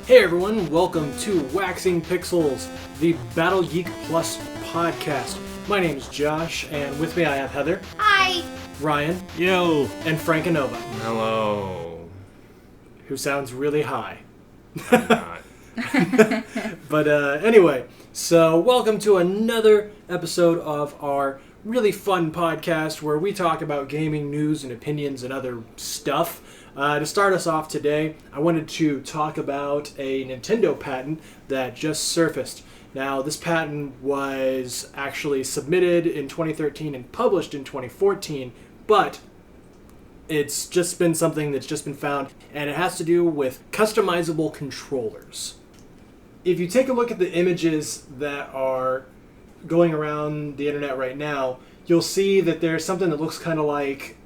Hey everyone, welcome to Waxing Pixels, the Battle Geek Plus podcast. My name's Josh, and with me I have Heather. Hi! Ryan. Yo! And Frankanova. Hello. Who sounds really high. I'm not. But anyway, so welcome to another episode of our really fun podcast where we talk about gaming news and opinions and other stuff. To start us off today, I wanted to talk about a Nintendo patent that just surfaced. Now, this patent was actually submitted in 2013 and published in 2014, but it's just been something that's just been found, and it has to do with customizable controllers. If you take a look at the images that are going around the internet right now, you'll see that there's something that looks kind of like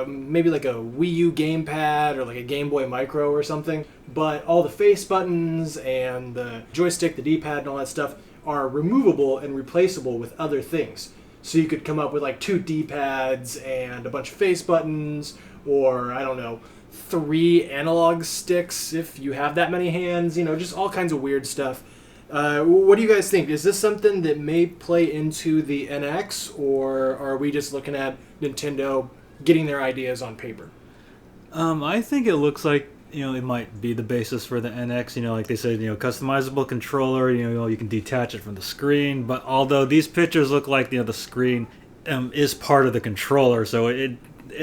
maybe like a Wii U gamepad or like a Game Boy Micro or something, but all the face buttons and the joystick, the D-pad and all that stuff are removable and replaceable with other things. So you could come up with like 2 D-pads and a bunch of face buttons, or I don't know, 3 analog sticks if you have that many hands, you know, just all kinds of weird stuff. What do you guys think? Is this something that may play into the NX, or are we just looking at Nintendo getting their ideas on paper? I think it looks like, it might be the basis for the NX. Like they said, customizable controller, you can detach it from the screen. But although these pictures look like, the screen is part of the controller, so it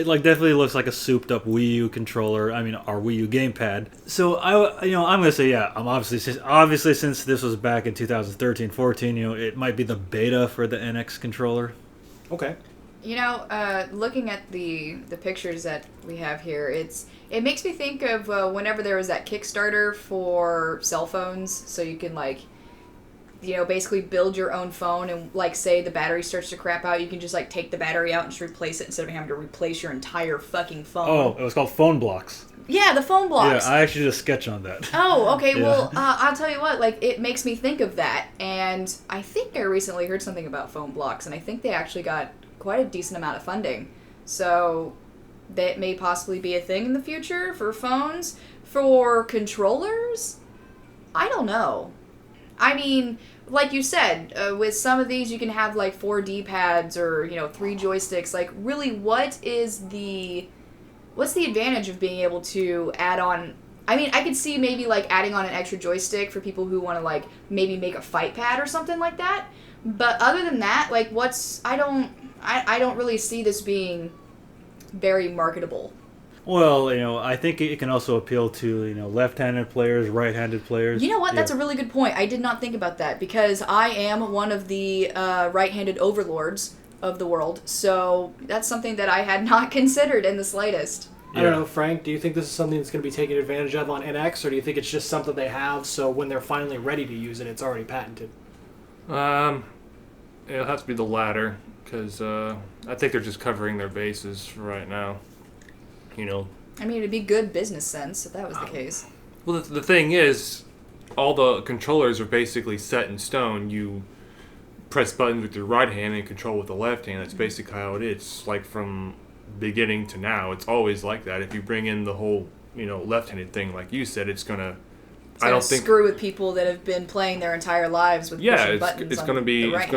like definitely looks like a souped up Wii U controller. I mean, our Wii U gamepad. So I'm gonna say, yeah. Obviously since this was back in 2013-14, it might be the beta for the NX controller. Okay. Looking at the pictures that we have here, it makes me think of whenever there was that Kickstarter for cell phones, so you can basically build your own phone, and say the battery starts to crap out, you can just take the battery out and just replace it instead of having to replace your entire fucking phone. Oh, it was called Phone Blocks. Yeah, the phone blocks. Yeah, I actually did a sketch on that. Oh, okay. Yeah. Well, I'll tell you what. It makes me think of that, and I think I recently heard something about phone blocks, and I think they actually got quite a decent amount of funding. So that may possibly be a thing in the future for phones. For controllers, I don't know. I mean, like you said, with some of these you can have 4 D-pads or 3 joysticks. Really, what's the advantage of being able to add on? I mean, I could see maybe adding on an extra joystick for people who want to maybe make a fight pad or something like that. But other than that, I don't really see this being very marketable. Well, I think it can also appeal to, left-handed players, right-handed players. You know what? That's a really good point. I did not think about that because I am one of the right-handed overlords of the world. So that's something that I had not considered in the slightest. I don't know, Frank, do you think this is something that's going to be taken advantage of on NX, or do you think it's just something they have, so when they're finally ready to use it, it's already patented? It'll have to be the latter, because I think they're just covering their bases for right now. I mean, it'd be good business sense if that was the case. Well, the thing is, all the controllers are basically set in stone. You press buttons with your right hand and control with the left hand. That's basically how it is. From beginning to now, it's always like that. If you bring in the whole, left-handed thing, like you said, it's gonna. I don't think screw with people that have been playing their entire lives with pushing buttons. It's gonna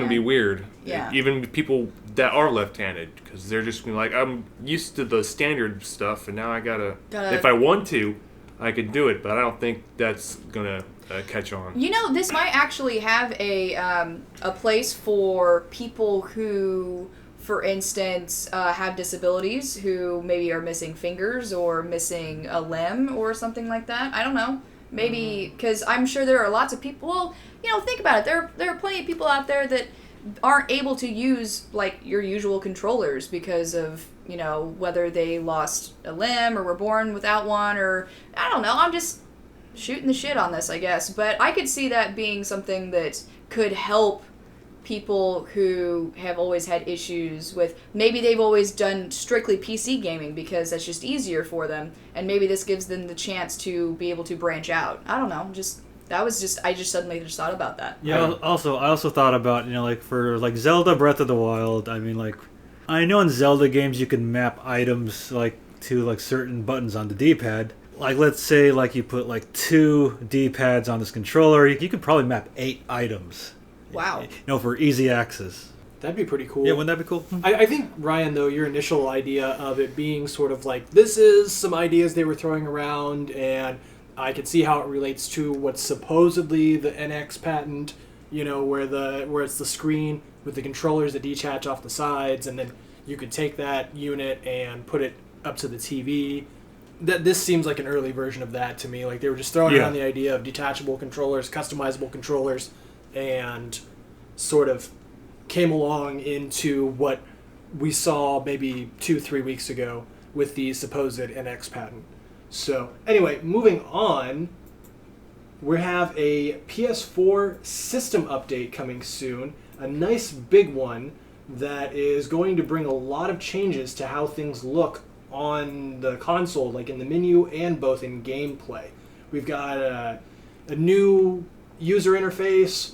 be weird. Yeah. Even people that are left-handed, because they're just I'm used to the standard stuff, and now I gotta. If I want to, I could do it, but I don't think that's gonna catch on. This might actually have a place for people who, for instance, have disabilities, who maybe are missing fingers or missing a limb or something like that. I don't know. Maybe, because I'm sure there are lots of people, well, think about it. There are plenty of people out there that aren't able to use, your usual controllers because of, whether they lost a limb or were born without one, or, I don't know, I'm just shooting the shit on this, I guess. But I could see that being something that could help people who have always had issues with, maybe they've always done strictly PC gaming because that's just easier for them, and maybe this gives them the chance to be able to branch out. I don't know, I just suddenly thought about that. Yeah, I also thought about, for Zelda Breath of the Wild, I mean, I know in Zelda games you can map items to certain buttons on the D-pad. like let's say like you put like 2 D-pads on this controller, you could probably map 8 items. Wow. You know, for easy access. That'd be pretty cool. Yeah, wouldn't that be cool? I think, Ryan, though, your initial idea of it being sort of like, this is some ideas they were throwing around, and I can see how it relates to what's supposedly the NX patent, you know, where it's the screen with the controllers that detach off the sides, and then you could take that unit and put it up to the TV. This seems like an early version of that to me. Like, they were just throwing around the idea of detachable controllers, customizable controllers, and sort of came along into what we saw maybe 2-3 weeks ago with the supposed NX patent. So anyway, moving on, we have a PS4 system update coming soon, a nice big one that is going to bring a lot of changes to how things look on the console, like in the menu and both in gameplay. We've got a new user interface,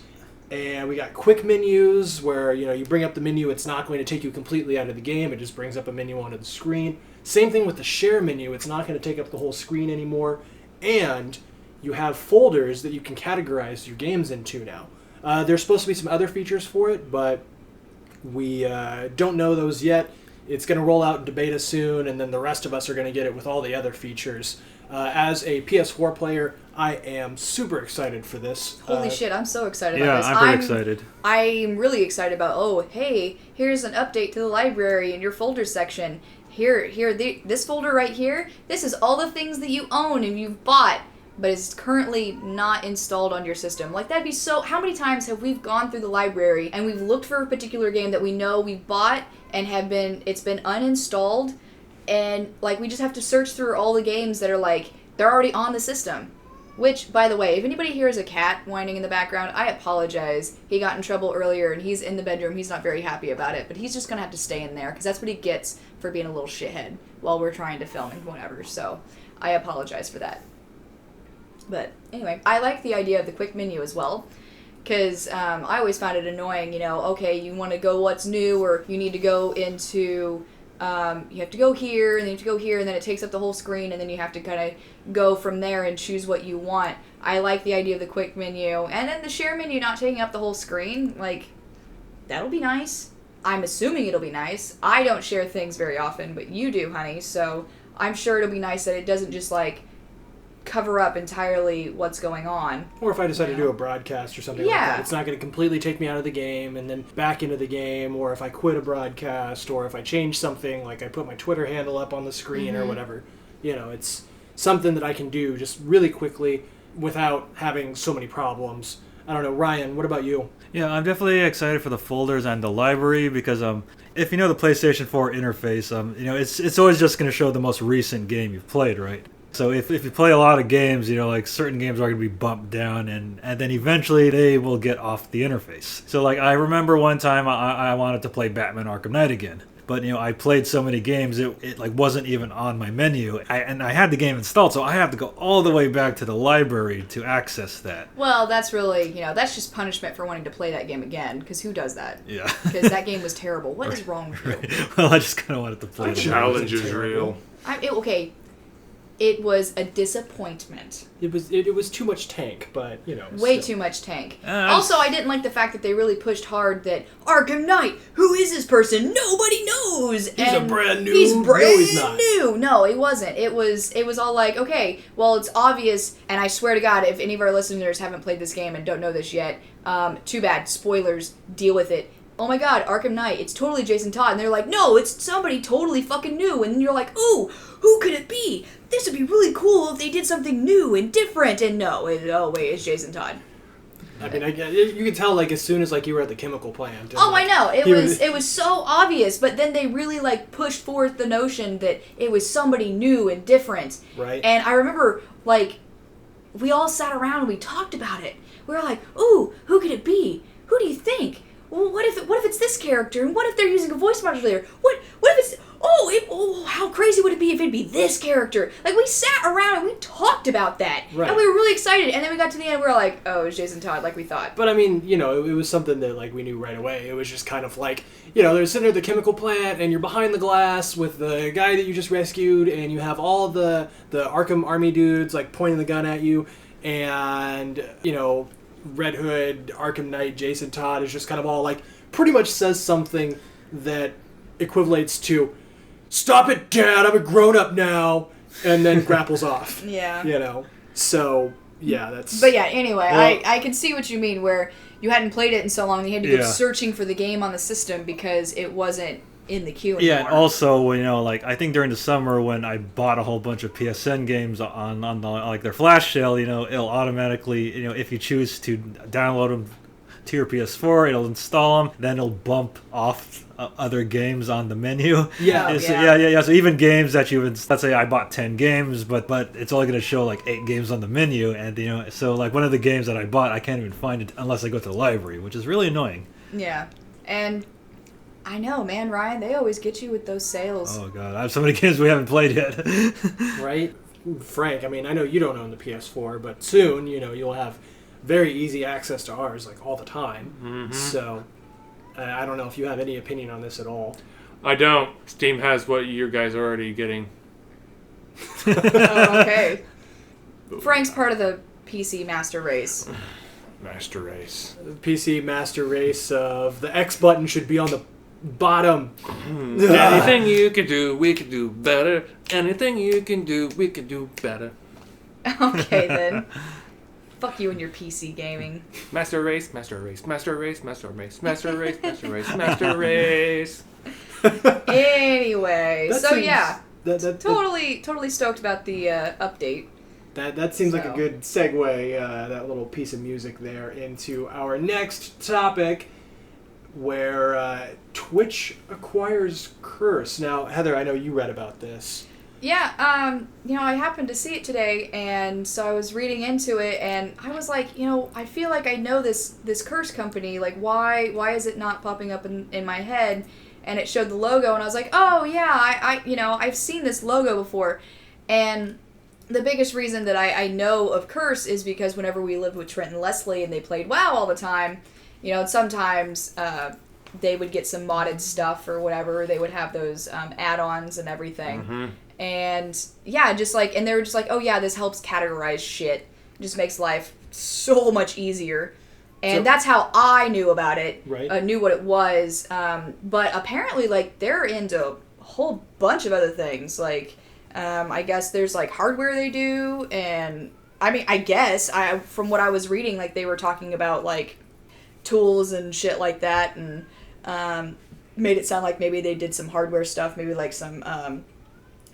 and we got quick menus where, you know, you bring up the menu, it's not going to take you completely out of the game, it just brings up a menu onto the screen. Same thing with the share menu, it's not going to take up the whole screen anymore. And you have folders that you can categorize your games into now. There's supposed to be some other features for it, but we don't know those yet. It's going to roll out into beta soon, and then the rest of us are going to get it with all the other features. As a PS4 player, I am super excited for this. Holy shit, I'm so excited about this. Yeah, I'm pretty excited. I'm really excited about, oh, hey, here's an update to the library in your folder section. This folder right here, this is all the things that you own and you've bought, but it's currently not installed on your system. Like, that'd be so... How many times have we gone through the library and we've looked for a particular game that we know we've bought and it's been uninstalled, and, like, we just have to search through all the games that are, like, they're already on the system. Which, by the way, if anybody hears a cat whining in the background, I apologize. He got in trouble earlier, and he's in the bedroom. He's not very happy about it, but he's just going to have to stay in there, because that's what he gets for being a little shithead while we're trying to film and whatever. So, I apologize for that. But, anyway, I like the idea of the quick menu as well, because I always found it annoying, you know, okay, you want to go what's new, or you need to go into... you have to go here, and then you have to go here, and then it takes up the whole screen, and then you have to kind of go from there and choose what you want. I like the idea of the quick menu, and then the share menu not taking up the whole screen. Like, that'll be nice. I'm assuming it'll be nice. I don't share things very often, but you do, honey, so I'm sure it'll be nice that it doesn't just, like, cover up entirely what's going on. Or if I decide to do a broadcast or something like that, it's not going to completely take me out of the game and then back into the game, or if I quit a broadcast, or if I change something, like I put my Twitter handle up on the screen or whatever. You know, it's something that I can do just really quickly without having so many problems. I don't know, Ryan, what about you? Yeah, I'm definitely excited for the folders and the library because if you know the PlayStation 4 interface, you know, it's always just going to show the most recent game you've played, right? So if you play a lot of games, you know, like certain games are going to be bumped down, and then eventually they will get off the interface. So like I remember one time I wanted to play Batman Arkham Knight again. But, you know, I played so many games, it like wasn't even on my menu. And I had the game installed, so I have to go all the way back to the library to access that. Well, that's really, you know, that's just punishment for wanting to play that game again, because who does that? Yeah. Because that game was terrible. What is wrong with you? Well, I just kind of wanted to play The challenge is real. Okay. It was a disappointment. It was too much tank, but, you know. Way too much tank. Also, I didn't like the fact that they really pushed hard that Arkham Knight, who is this person? Nobody knows. He's a brand new. He's brand no, he's not. new. No, it wasn't. It was all like, okay, well, it's obvious, and I swear to God, if any of our listeners haven't played this game and don't know this yet, too bad. Spoilers. Deal with it. Oh my God, Arkham Knight, it's totally Jason Todd. And they're like, no, it's somebody totally fucking new. And then you're like, ooh, who could it be? This would be really cool if they did something new and different. And no, it's Jason Todd. I mean, you could tell, like, as soon as, like, you were at the chemical plant. Oh, I know. It was so obvious, but then they really, like, pushed forth the notion that it was somebody new and different. Right. And I remember, like, we all sat around and we talked about it. We were like, ooh, who could it be? Who do you think? Well, what if it's this character? And what if they're using a voice modulator? What if it's... how crazy would it be if it'd be this character? Like, we sat around and we talked about that. Right. And we were really excited. And then we got to the end and we were like, oh, it was Jason Todd, like we thought. But I mean, you know, it was something that like we knew right away. It was just kind of like, you know, they're sitting at the chemical plant and you're behind the glass with the guy that you just rescued and you have all the Arkham Army dudes like pointing the gun at you, and, you know, Red Hood, Arkham Knight, Jason Todd is just kind of all like pretty much says something that equivalates to, "Stop it, Dad, I'm a grown-up now," and then grapples off. Yeah. You know? So, yeah, that's... But yeah, anyway, Well- I can see what you mean, where you hadn't played it in so long, you had to go searching for the game on the system because it wasn't in the queue anymore. Yeah, and also, you know, like, I think during the summer when I bought a whole bunch of PSN games on the, like, their flash sale, you know, it'll automatically, you know, if you choose to download them to your PS4, it'll install them, then it'll bump off other games on the menu. Yeah. So, yeah. So even games that you would, let's say I bought 10 games, but it's only going to show like 8 games on the menu, and, you know, so like one of the games that I bought, I can't even find it unless I go to the library, which is really annoying. Yeah, and I know, man, Ryan, they always get you with those sales. Oh god, I have so many games we haven't played yet. Right? Frank, I mean, I know you don't own the PS4, but soon, you know, you'll have very easy access to ours, like, all the time. Mm-hmm. So, I don't know if you have any opinion on this at all. I don't. Steam has what you guys are already getting. Oh, okay. Frank's part of the PC master race. Master race. The PC master race of the X button should be on the bottom. Anything you can do, we can do better. Anything you can do, we can do better. Okay, then. Fuck you and your PC gaming. Master race, master race, master race, master race, master race, master race, master race. Anyway, That so seems- yeah, That totally stoked about the update. That seems like a So. good segue, that little piece of music there, into our next topic, where Twitch acquires Curse. Now, Heather, I know you read about this. Yeah, you know, I happened to see it today, and so I was reading into it, and I was like, you know, I feel like I know this Curse company. Like, why is it not popping up in my head? And it showed the logo, and I was like, oh yeah, I you know, I've seen this logo before. And the biggest reason that I know of Curse is because whenever we lived with Trent and Leslie and they played WoW all the time, you know, and sometimes they would get some modded stuff or whatever. They would have those add-ons and everything. Mm-hmm. And yeah, just like, and they were just like, oh yeah, this helps categorize shit. It just makes life so much easier. And So- that's how I knew about it. Right. Knew what it was. But apparently, like, they're into a whole bunch of other things. Like, I guess there's like hardware they do, and I mean, I guess from what I was reading, like, they were talking about like tools and shit like that, and made it sound like maybe they did some hardware stuff, maybe like some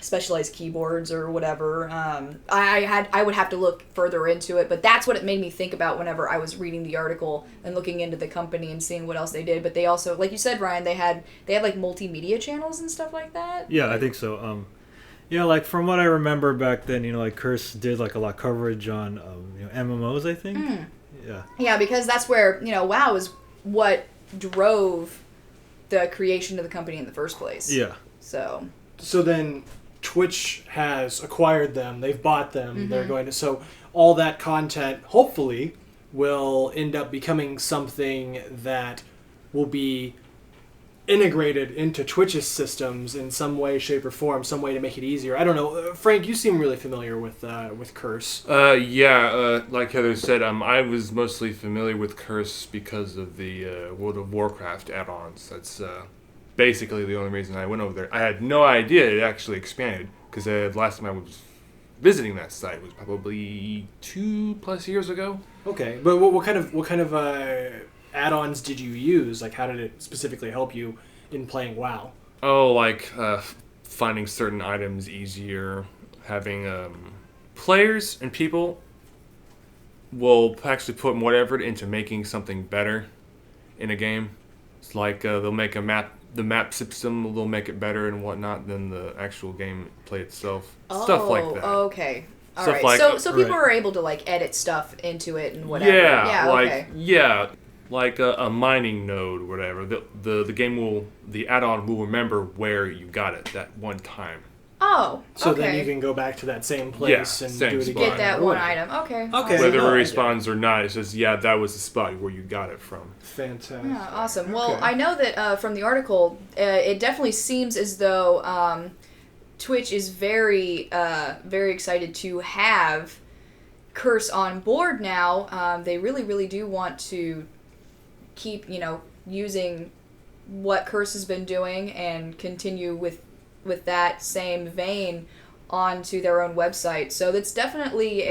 specialized keyboards or whatever. I would have to look further into it, but that's what it made me think about whenever I was reading the article and looking into the company and seeing what else they did. But they also, like you said, Ryan, they had like multimedia channels and stuff like that. Yeah, I think so. Yeah, like from what I remember back then, you know, like Curse did like a lot of coverage on you know, MMOs, I think. Yeah. Yeah, because that's where, you know, WoW is what drove the creation of the company in the first place. Yeah. So then Twitch has acquired them. They've bought them. Mm-hmm. They're going to... So all that content, hopefully, will end up becoming something that will be integrated into Twitch's systems in some way, shape, or form, some way to make it easier. I don't know. Frank, you seem really familiar with Curse. Like Heather said, I was mostly familiar with Curse because of the World of Warcraft add-ons. That's basically the only reason I went over there. I had no idea it actually expanded, because last time I was visiting that site was probably 2+ years ago. Okay, but what kind of add-ons did you use? Like, how did it specifically help you in playing WoW? Oh, like finding certain items easier, having players and people will actually put more effort into making something better in a game. It's like they'll make the map system, they'll make it better and whatnot than the actual gameplay itself. Stuff like that. Okay. All Stuff right. like so that. people Right. are able to like edit stuff into it and whatever. Yeah, okay. like a mining node or whatever. The game the add-on will remember where you got it that one time. Oh, So okay. then you can go back to that same place and same do it spot. again. Get that one item. Okay. Okay. Whether no, I it get respawns or not, it's just that was the spot where you got it from. Fantastic. Yeah, awesome. Well, Okay. I know that from the article, it definitely seems as though Twitch is very excited to have Curse on board now. They really, really do want to keep, using what Curse has been doing and continue with that same vein onto their own website. So that's definitely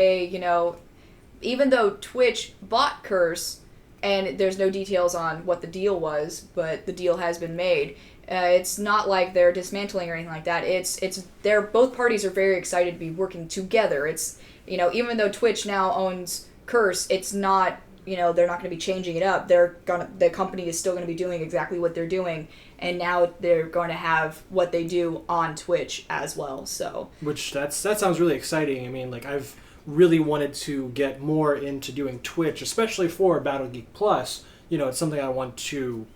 even though Twitch bought Curse, and there's no details on what the deal was, but the deal has been made. It's not like they're dismantling or anything like that. Both parties are very excited to be working together. It's, even though Twitch now owns Curse, it's not, they're not going to be changing it up. The company is still going to be doing exactly what they're doing, and now they're going to have what they do on Twitch as well. So, Which that sounds really exciting. I mean, like I've really wanted to get more into doing Twitch, especially for Battle Geek Plus. It's something I want to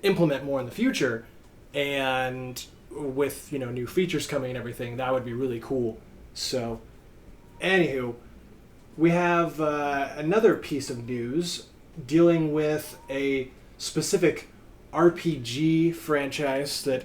implement more in the future, and with new features coming and everything, that would be really cool. So, anywho, we have another piece of news dealing with a specific RPG franchise that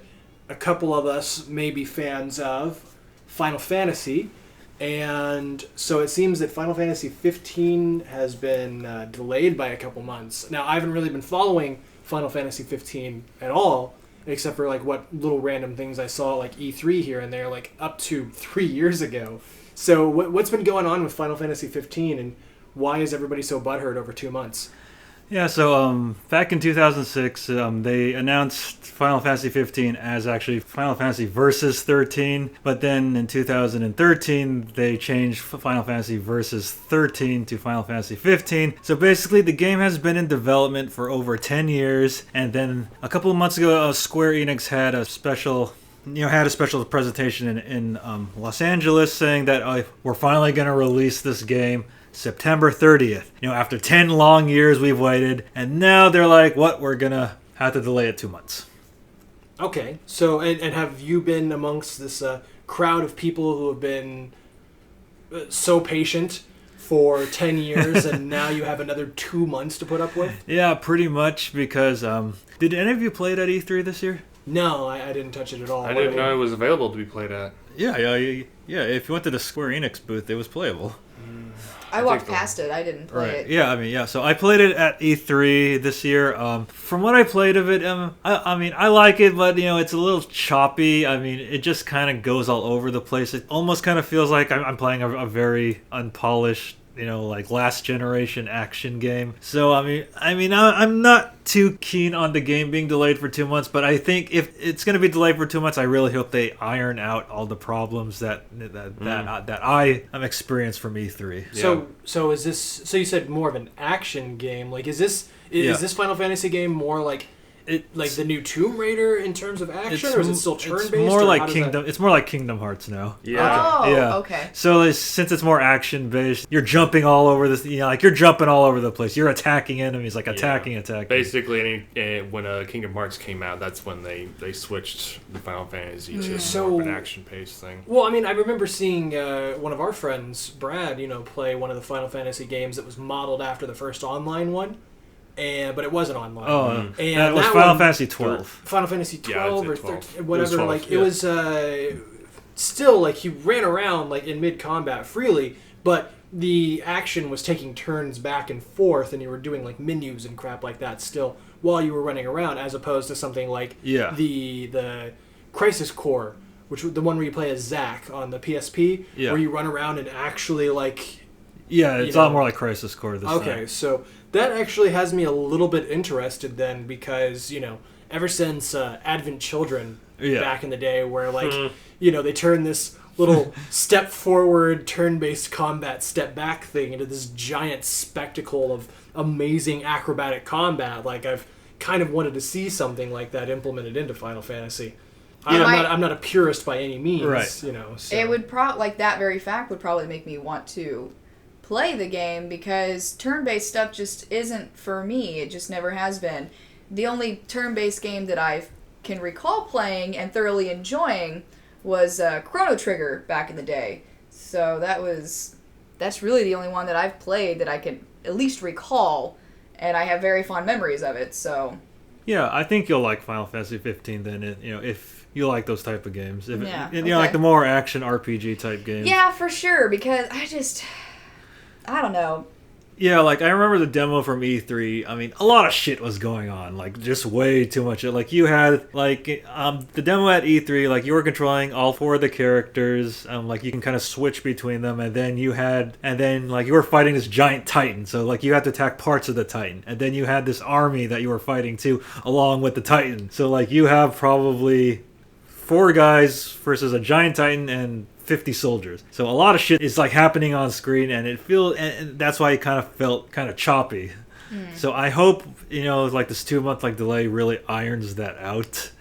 a couple of us may be fans of, Final Fantasy. And so it seems that Final Fantasy 15 has been delayed by a couple months. Now, I haven't really been following Final Fantasy 15 at all, except for like what little random things I saw like E3 here and there, like up to 3 years ago. So what's been going on with Final Fantasy 15, and why is everybody so butthurt over 2 months? Yeah, so back in 2006, they announced Final Fantasy 15 as actually Final Fantasy Versus 13, but then in 2013, they changed Final Fantasy Versus 13 to Final Fantasy 15. So basically, the game has been in development for over 10 years, and then a couple of months ago, Square Enix had a special presentation in Los Angeles saying that we're finally going to release this game September 30th. After 10 long years we've waited, and now they're like, we're going to have to delay it 2 months. Okay, so, and have you been amongst this crowd of people who have been so patient for 10 years, and now you have another 2 months to put up with? Yeah, pretty much, because, did any of you play it at E3 this year? No, I didn't touch it at all. I didn't know it was available to be played at. Yeah, if you went to the Square Enix booth, it was playable. I walked past it. I didn't play it. Yeah, so I played it at E3 this year. From what I played of it, I like it, but it's a little choppy. It just kind of goes all over the place. It almost kind of feels like I'm playing a very unpolished, like last generation action game. So I'm not too keen on the game being delayed for 2 months, but I think if it's going to be delayed for 2 months, I really hope they iron out all the problems that I am experienced from E3. Yeah. So is this? So you said more of an action game. Like, is this Final Fantasy game more like the new Tomb Raider in terms of action, or is it still turn-based? It's more like Kingdom. It's more like Kingdom Hearts now. Yeah. Oh, Yeah. okay. So since it's more action-based, you're jumping all over this. You're jumping all over the place. You're attacking enemies, like attacking. Basically, when Kingdom Hearts came out, that's when they switched the Final Fantasy to more of an action-paced thing. Well, I remember seeing one of our friends, Brad, play one of the Final Fantasy games that was modeled after the first online one. But it wasn't online. Oh, and that was Final Fantasy 12. Final Fantasy 12 or 12. 13, whatever. It was 12, it was still like he ran around like in mid combat freely, but the action was taking turns back and forth, and you were doing like menus and crap like that still while you were running around, as opposed to something like the Crisis Core, which was the one where you play as Zack on the PSP, where you run around and actually like. Yeah, it's a lot more like Crisis Core this time. Okay, so that actually has me a little bit interested then, because, ever since Advent Children back in the day, where, like, they turn this little step forward, turn-based combat step back thing into this giant spectacle of amazing acrobatic combat. Like, I've kind of wanted to see something like that implemented into Final Fantasy. I'm not a purist by any means, right. So. It would that very fact would probably make me want to play the game because turn-based stuff just isn't for me. It just never has been. The only turn-based game that I can recall playing and thoroughly enjoying was Chrono Trigger back in the day. So that's really the only one that I've played that I can at least recall, and I have very fond memories of it. So Yeah, I think you'll like Final Fantasy 15 then, if you like those type of games. If Yeah, you know, like the more action RPG type games. yeah, for sure, because I don't know. Yeah, like I remember the demo from E3. I mean, a lot of shit was going on, like just way too much. Like you had like the demo at E3, like you were controlling all 4 of the characters. Like you can kind of switch between them, and then you were fighting this giant Titan. So like you had to attack parts of the Titan, and then you had this army that you were fighting too, along with the Titan. So like you have probably 4 guys versus a giant Titan and 50 soldiers. So a lot of shit is like happening on screen, and and that's why it kind of felt kind of choppy. So I hope, like this 2-month like delay really irons that out.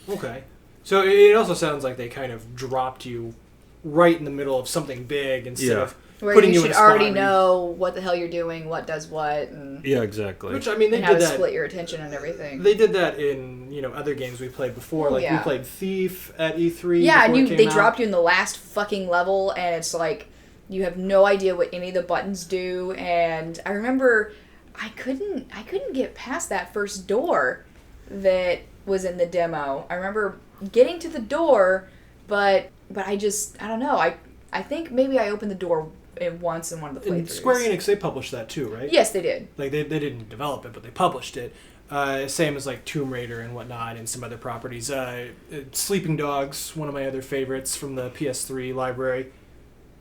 Okay. So it also sounds like they kind of dropped you right in the middle of something big instead of where putting you you in should a spot already where know what the hell you're doing, what does what, and Yeah, exactly. Which, I mean, they how did to that. split your attention and everything. They did that in other games we played before. Like we played Thief at E3. Yeah, before and it came they out. dropped you in the last fucking level, and it's like you have no idea what any of the buttons do. And I remember I couldn't get past that first door that was in the demo. I remember getting to the door, but I don't know. I think maybe I opened the door once in one of the playthroughs. And Square Enix, they published that too, right? Yes, they did. Like they didn't develop it, but they published it. Same as like Tomb Raider and whatnot, and some other properties. Sleeping Dogs, one of my other favorites from the PS3 library.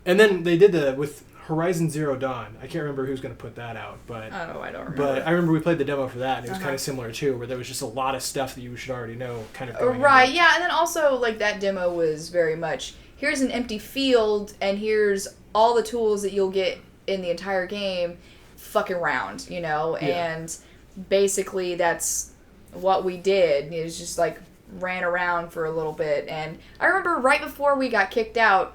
And then they did with Horizon Zero Dawn. I can't remember who's going to put that out, but Oh, I don't remember. but I remember we played the demo for that, and it was kind of similar too, where there was just a lot of stuff that you should already know, kind of going Right, into it. yeah, and then also like that demo was very much here's an empty field and here's all the tools that you'll get in the entire game. Fuck around, Yeah. and basically that's what we did. It was just like ran around for a little bit, and I remember right before we got kicked out.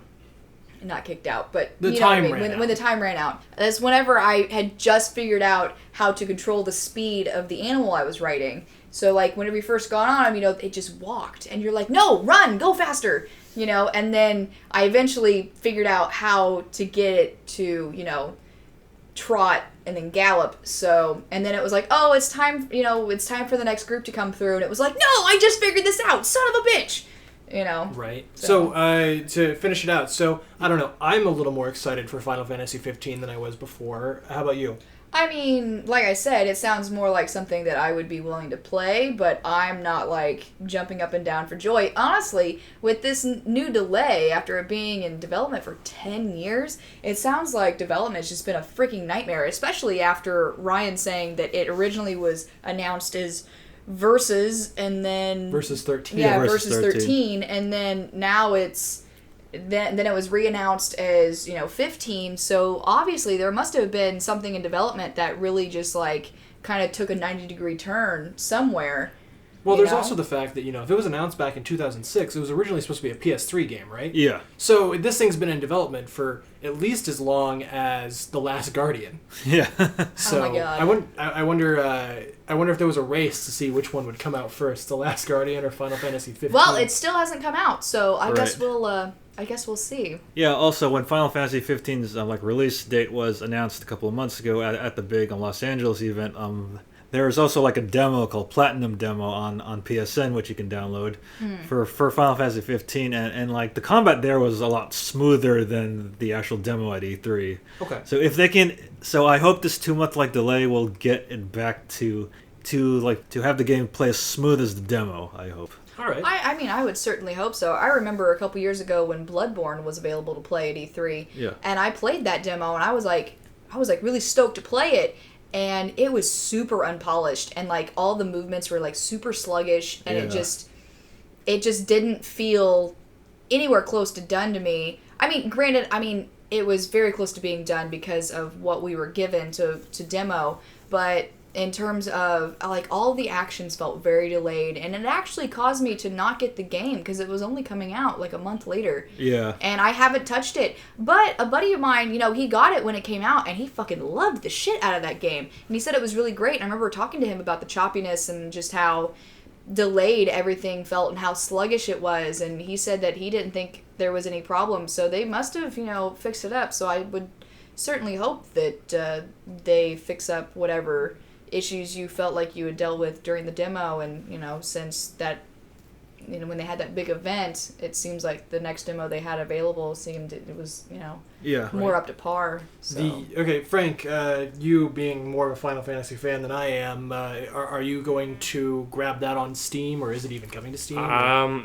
Not kicked out, but The you know what I time mean. ran When the time ran out, that's whenever I had just figured out how to control the speed of the animal I was riding. So like whenever you first got on him, it just walked, and you're like, no, run, go faster, And then I eventually figured out how to get it to trot and then gallop. So and then it was like, oh, it's time, it's time for the next group to come through, and it was like, no, I just figured this out, son of a bitch. Right. So, to finish it out, so, I don't know, I'm a little more excited for Final Fantasy 15 than I was before. How about you? I mean, like I said, it sounds more like something that I would be willing to play, but I'm not, jumping up and down for joy. Honestly, with this new delay, after it being in development for 10 years, it sounds like development's just been a freaking nightmare, especially after Ryan saying that it originally was announced as Versus, and then Versus 13. yeah, Versus Versus 13. 13, and then now it's then it was reannounced as 15. So obviously there must have been something in development that really just kind of took a 90-degree turn somewhere. Well, there's also the fact that, if it was announced back in 2006, it was originally supposed to be a PS3 game, right? Yeah. So this thing's been in development for at least as long as The Last Guardian. Yeah. So Oh my God. I wonder if there was a race to see which one would come out first, The Last Guardian or Final Fantasy 15. Well, it still hasn't come out, so I guess Right. we'll see. Yeah, also, when Final Fantasy 15's release date was announced a couple of months ago at the big Los Angeles event, there was also a demo called Platinum Demo on PSN, which you can download for Final Fantasy 15, and the combat there was a lot smoother than the actual demo at E3. Okay. So if they can, I hope this 2-month delay will get it back to have the game play as smooth as the demo. I hope. All right. I mean, I would certainly hope so. I remember a couple years ago when Bloodborne was available to play at E3, Yeah. and I played that demo, and I was really stoked to play it. And it was super unpolished, and all the movements were super sluggish, and Yeah. it just didn't feel anywhere close to done to me. I mean, granted, it was very close to being done because of what we were given to demo, but in terms of like all the actions felt very delayed, and it actually caused me to not get the game because it was only coming out like a month later. Yeah. And I haven't touched it. But a buddy of mine, he got it when it came out, and he fucking loved the shit out of that game. And he said it was really great. And I remember talking to him about the choppiness and just how delayed everything felt and how sluggish it was. And he said that he didn't think there was any problem. So they must have, fixed it up. So I would certainly hope that they fix up whatever issues you felt like you had dealt with during the demo. And, since that, when they had that big event, it seems like the next demo they had available it was, more up to par. So. Okay, Frank, you being more of a Final Fantasy fan than I am, are you going to grab that on Steam, or is it even coming to Steam?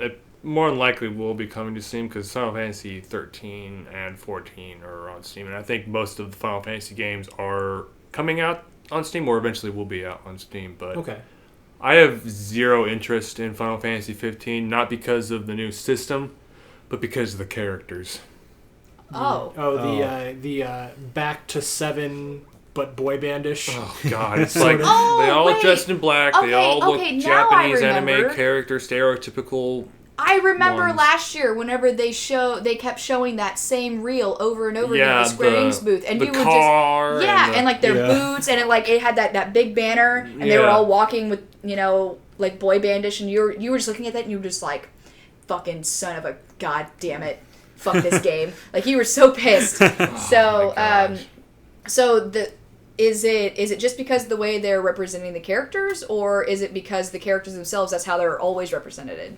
It more than likely will be coming to Steam because Final Fantasy 13 and 14 are on Steam, and I think most of the Final Fantasy games are coming out on Steam, or eventually will be out on Steam. But okay. I have zero interest in Final Fantasy 15, not because of the new system, but because of the characters. The back to 7 but boy bandish. Oh God, it's like they all dressed in black. Okay, they all look Japanese anime remember. character, stereotypical. I remember ones. last year whenever they kept showing that same reel over and over again at the Square Enix booth, and the you car would just and like their boots, and it had that big banner, and they were all walking with like boy bandish, and you were just looking at that, and you were just like, fucking son of a god damn it, fuck this game, like you were so pissed. Is it just because of the way they're representing the characters, or is it because the characters themselves, that's how they're always represented?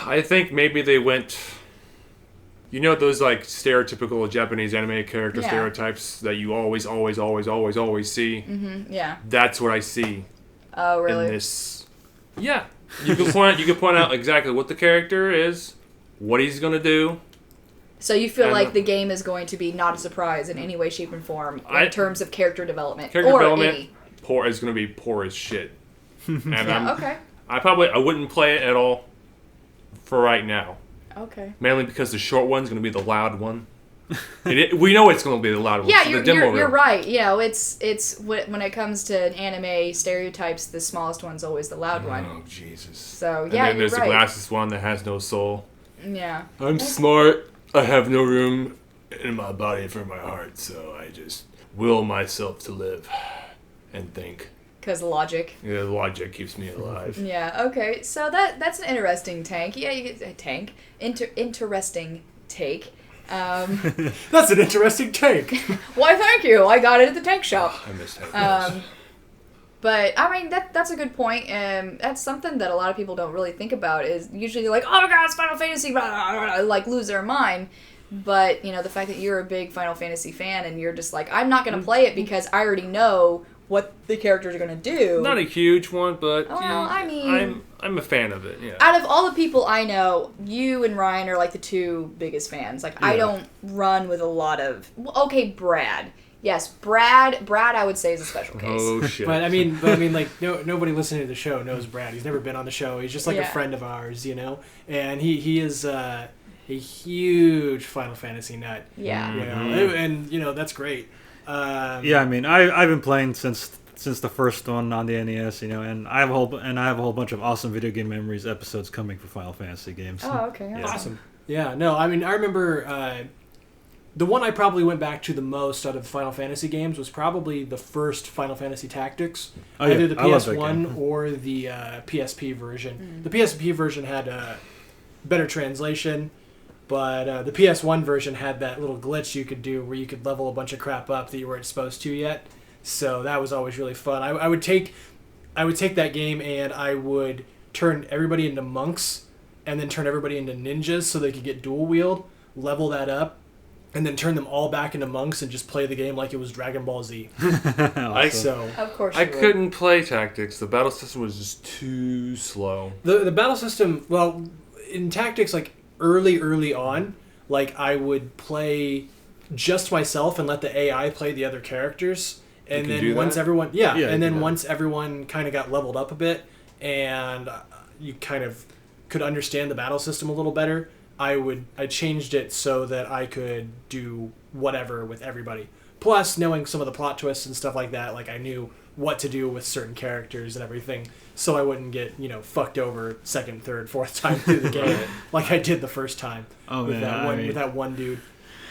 I think maybe they went... those like stereotypical Japanese anime character stereotypes that you always see? Mm-hmm, yeah. That's what I see. Oh, really? In this... Yeah. You can point out exactly what the character is, what he's going to do. So you feel like the game is going to be not a surprise in any way, shape, and form in terms of character development? Is going to be poor as shit. And okay. I wouldn't play it at all for right now. Okay. Mainly because the short one's going to be the loud one. We know it's going to be the loud one. Yeah, you're right. It's when it comes to anime stereotypes, the smallest one's always the loud one. Oh, Jesus. So, and then there's the glasses one that has no soul. Yeah. I'm smart. I have no room in my body for my heart, so I just will myself to live and think. Because logic. Yeah, logic keeps me alive. Yeah, okay. So that's an interesting take. Yeah, you get a tank. Interesting take. That's an interesting take. Why, thank you. I got it at the tank shop. I missed that. But, I mean, that's a good point. That's something that a lot of people don't really think about, is usually they're like, oh my god, it's Final Fantasy, blah, blah, blah, like, lose their mind. But, the fact that you're a big Final Fantasy fan and you're just like, I'm not going to play it because I already know what the characters are going to do. Not a huge one, but I mean, I'm a fan of it. Yeah. Out of all the people I know, you and Ryan are like the two biggest fans. Like, I don't run with a lot of... Okay, Brad. Yes, Brad, I would say, is a special case. Oh, shit. But I mean, like, nobody listening to the show knows Brad. He's never been on the show. He's just like a friend of ours, And he is a huge Final Fantasy nut. Yeah. And that's great. I mean, I've been playing since the first one on the NES, and I have a whole bunch of awesome video game memories episodes coming for Final Fantasy games. Oh, okay, awesome. Yeah, no, I mean, I remember the one I probably went back to the most out of the Final Fantasy games was probably the first Final Fantasy Tactics, either the PS1 or the PSP version. The PSP version had a better translation. But the PS1 version had that little glitch you could do where you could level a bunch of crap up that you weren't supposed to yet. So that was always really fun. I would take that game and I would turn everybody into monks and then turn everybody into ninjas so they could get dual wield, level that up, and then turn them all back into monks and just play the game like it was Dragon Ball Z. Of course I couldn't play Tactics. The battle system was just too slow. The battle system, well, in Tactics, like, early on, like, I would play just myself and let the AI play the other characters, and then once everyone once everyone kind of got leveled up a bit and you kind of could understand the battle system a little better, I changed it so that I could do whatever with everybody. Plus, knowing some of the plot twists and stuff like that, like I knew what to do with certain characters and everything, so I wouldn't get fucked over second, third, fourth time through the game like I did the first time with that one dude.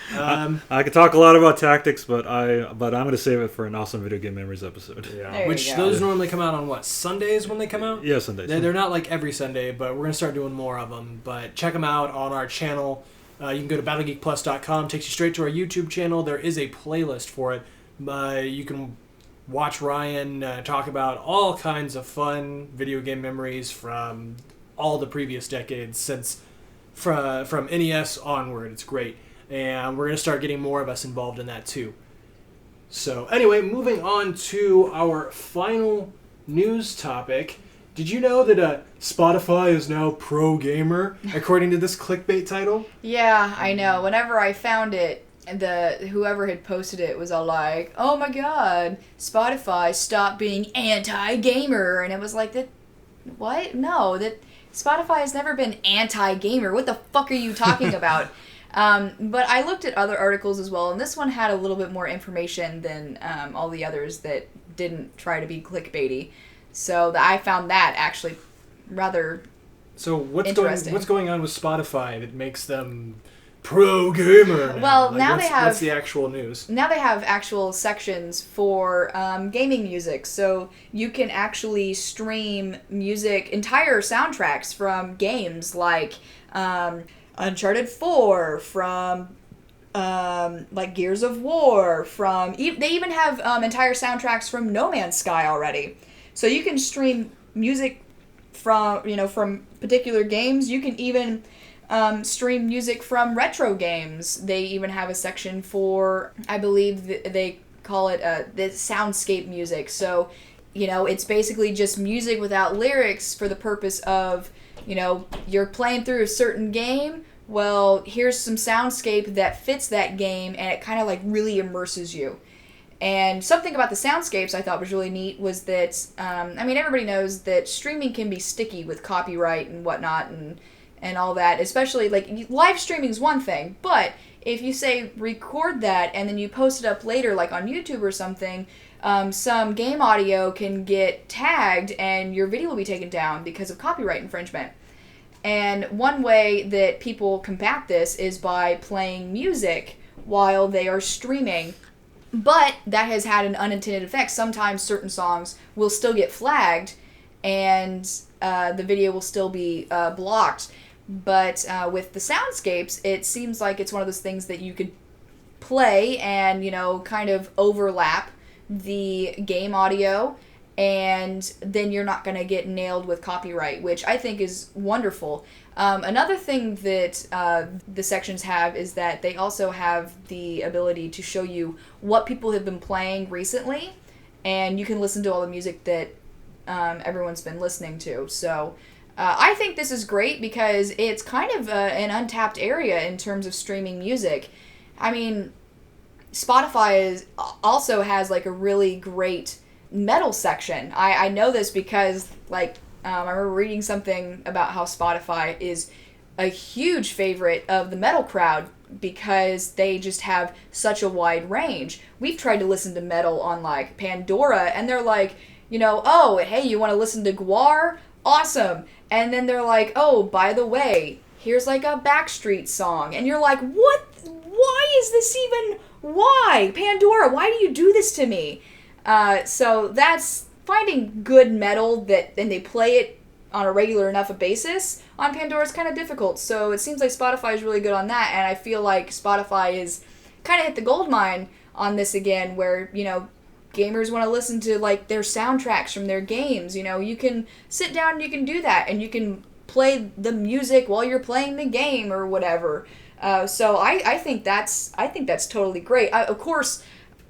I could talk a lot about tactics, but I'm going to save it for an awesome video game memories episode. Yeah. Which those normally come out on what, Sundays when they come out? Yeah, Sundays. They're not like every Sunday, but we're gonna start doing more of them. But check them out on our channel. You can go to battlegeekplus.com. Takes you straight to our YouTube channel. There is a playlist for it. You can watch Ryan talk about all kinds of fun video game memories from all the previous decades since from NES onward. It's great. And we're going to start getting more of us involved in that too. So anyway, moving on to our final news topic. Did you know that Spotify is now pro gamer, according to this clickbait title? Yeah, I know. Whenever I found it, whoever had posted it was all like, "Oh my god, Spotify stopped being anti-gamer," and it was like, "That what? No, that Spotify has never been anti-gamer. What the fuck are you talking about?" But I looked at other articles as well, and this one had a little bit more information than all the others that didn't try to be clickbaity. So I found that actually rather interesting. What's going on with Spotify that makes them pro gamer now? Well, now they have... What's the actual news? Now they have actual sections for gaming music, so you can actually stream music, entire soundtracks from games like... Uncharted 4, from like Gears of War, from they even have entire soundtracks from No Man's Sky already. So you can stream music from particular games. You can even stream music from retro games. They even have a section for, I believe they call it the soundscape music. So it's basically just music without lyrics for the purpose of you're playing through a certain game. Well, here's some soundscape that fits that game, and it kind of like really immerses you. And something about the soundscapes I thought was really neat was that, everybody knows that streaming can be sticky with copyright and whatnot and all that, especially like live streaming is one thing, but if you say record that and then you post it up later, like on YouTube or something, some game audio can get tagged and your video will be taken down because of copyright infringement. And one way that people combat this is by playing music while they are streaming. But that has had an unintended effect. Sometimes certain songs will still get flagged and the video will still be blocked. But with the soundscapes, it seems like it's one of those things that you could play and, kind of overlap the game audio, and then you're not going to get nailed with copyright, which I think is wonderful. Another thing that the sections have is that they also have the ability to show you what people have been playing recently, and you can listen to all the music that everyone's been listening to. So I think this is great because it's kind of an untapped area in terms of streaming music. I mean, Spotify also has like a really great metal section. I know this because I remember reading something about how Spotify is a huge favorite of the metal crowd because they just have such a wide range. We've tried to listen to metal on like Pandora and they're like, oh, hey, you want to listen to Gwar? Awesome. And then they're like, oh, by the way, here's like a Backstreet song. And you're like, what? Why is this even... Why? Pandora, why do you do this to me? So that's finding good metal and they play it on a regular enough a basis on Pandora is kind of difficult. So it seems like Spotify is really good on that. And I feel like Spotify is kind of hit the gold mine on this again where, gamers want to listen to like their soundtracks from their games. You can sit down and you can do that and you can play the music while you're playing the game or whatever. So I think that's totally great. Of course,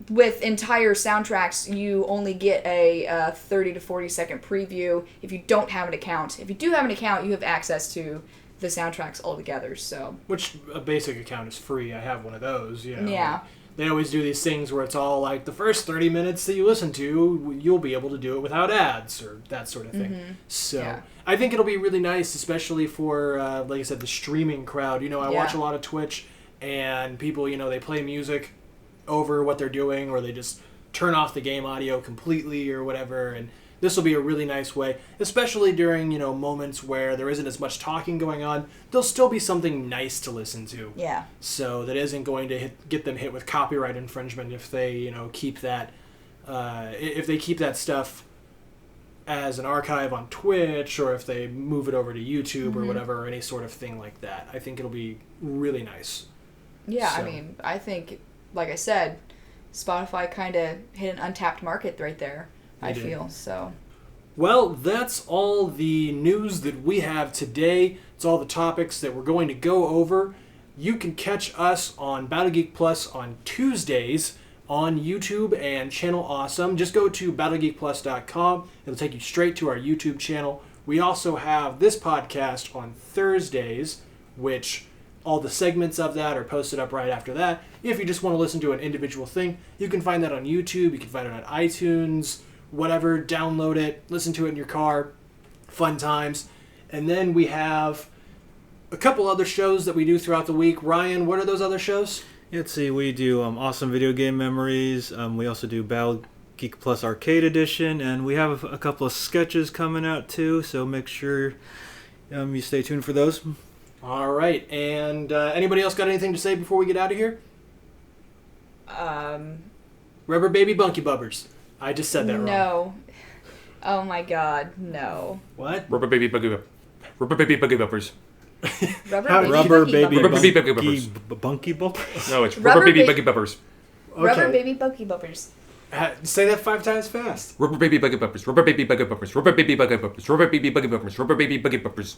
with entire soundtracks, you only get a 30 to 40 second preview if you don't have an account. If you do have an account, you have access to the soundtracks altogether. So, which a basic account is free. I have one of those. Yeah. They always do these things where it's all like the first 30 minutes that you listen to, you'll be able to do it without ads or that sort of thing. Mm-hmm. So yeah. I think it'll be really nice, especially for, like I said, the streaming crowd. I watch a lot of Twitch and people, they play music over what they're doing, or they just turn off the game audio completely or whatever. And this will be a really nice way, especially during, moments where there isn't as much talking going on. There'll still be something nice to listen to. Yeah. So that isn't going to get them hit with copyright infringement if they, keep that stuff as an archive on Twitch, or if they move it over to YouTube or whatever, or any sort of thing like that. I think it'll be really nice. Yeah, So. I mean, I think, like I said, Spotify kind of hit an untapped market right there, I feel, so. Well, that's all the news that we have today. It's all the topics that we're going to go over. You can catch us on Battle Geek Plus on Tuesdays on YouTube and Channel Awesome. Just go to battlegeekplus.com. It'll take you straight to our YouTube channel. We also have this podcast on Thursdays, which all the segments of that are posted up right after that. If you just want to listen to an individual thing, you can find that on YouTube. You can find it on iTunes, whatever. Download it, listen to it in your car. Fun times. And then we have a couple other shows that we do throughout the week. Ryan, what are those other shows? Let's see, we do awesome video game memories. We also do Battle Geek Plus Arcade Edition, and we have a couple of sketches coming out too, so make sure you stay tuned for those. All right, and anybody else got anything to say before we get out of here? Rubber Baby Bunky Bubbers. I just said that wrong. No. Oh my god, no. What? Rubber baby buggy bumpers. Rubber baby Buggy Bumpers. bunky bumpers. No, it's Rubber rubber baby ba- buggy bumpers. Rubber Baby Buggy Bumpers. Say that 5 times fast. Rubber baby buggy bumpers. Rubber baby buggy bumpers. Rubber baby buggy bumpers. Rubber baby buggy bumpers. Rubber baby buggy bumpers.